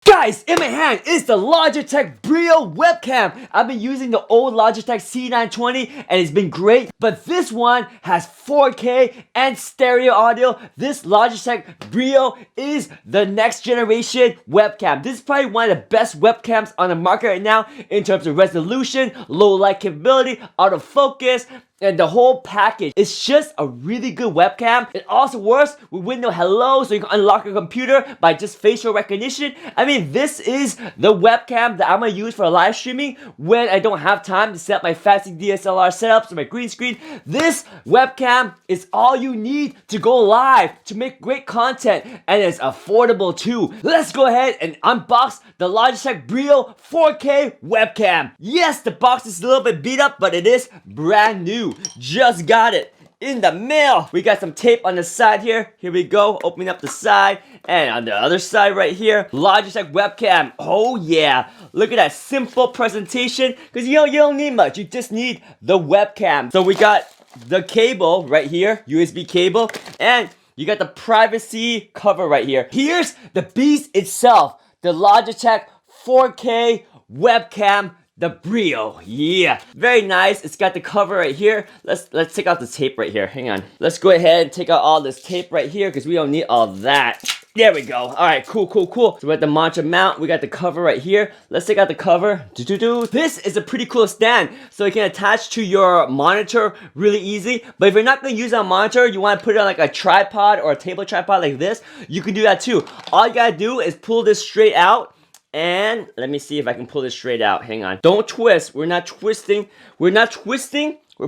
Guys, in my hand is the Logitech Brio Webcam. I've been using the old Logitech C920 and it's been great, but this one has 4K and stereo audio. This Logitech Brio is the next generation webcam. This is probably one of the best webcams on the market right now in terms of resolution, low light capability, autofocus, and the whole package. It's just a really good webcam. It also works with Windows Hello, so you can unlock your computer by just facial recognition. I mean, this is the webcam that I'm gonna use for live streaming when I don't have time to set up my fancy DSLR setups or my green screen. This webcam is all you need to go live, to make great content, and it's affordable too. Let's go ahead and unbox the Logitech Brio 4K webcam. Yes, the box is a little bit beat up, but it is brand new. Just got it in the mail. We got some tape on the side here. Here we go, opening up the side. And on the other side right here, Logitech webcam. Oh yeah, look at that simple presentation. Because you don't need much, you just need the webcam. So we got the cable right here, USB cable. And you got the privacy cover right here. Here's the beast itself, the Logitech 4K webcam, the Brio. Yeah, very nice. It's got the cover right here. Let's take out the tape right here. Hang on. Let's go ahead and take out all this tape right here because we don't need all that. There we go. All right, cool. So we got the monitor mount. We got the cover right here. Let's take out the cover. This is a pretty cool stand, so you can attach to your monitor really easy. But if you're not gonna use a monitor, you want to put it on like a tripod or a table tripod like this, you can do that too. All you gotta do is pull this straight out. And let me see if I can pull this straight out. Hang on. Don't twist. We're not twisting. We're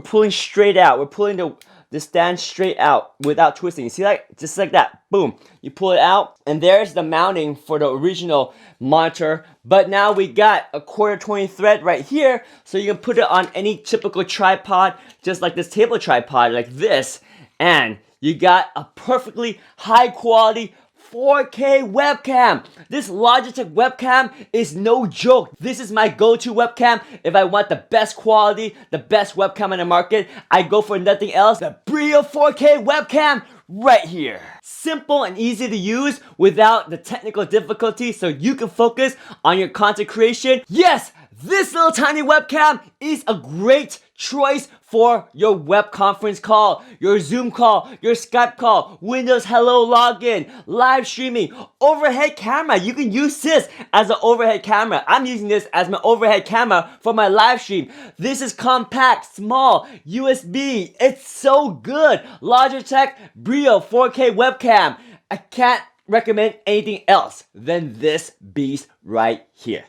pulling straight out. We're pulling the stand straight out without twisting. You see that? Just like that. Boom. You pull it out. And there's the mounting for the original monitor. But now we got a 1/4 thread right here. So you can put it on any typical tripod. Just like this table tripod. Like this. And you got a perfectly high quality 4K webcam. This Logitech webcam is no joke. This is my go-to webcam. If I want the best quality, the best webcam on the market, I go for nothing else. The Brio 4K webcam right here. Simple and easy to use without the technical difficulty, so you can focus on your content creation. Yes, this little tiny webcam is a great choice for your web conference call, your Zoom call, your Skype call, Windows Hello login, live streaming, overhead camera. You can use this as an overhead camera. I'm using this as my overhead camera for my live stream. This is compact, small, USB. It's so good. Logitech Brio 4K webcam. I can't recommend anything else than this beast right here.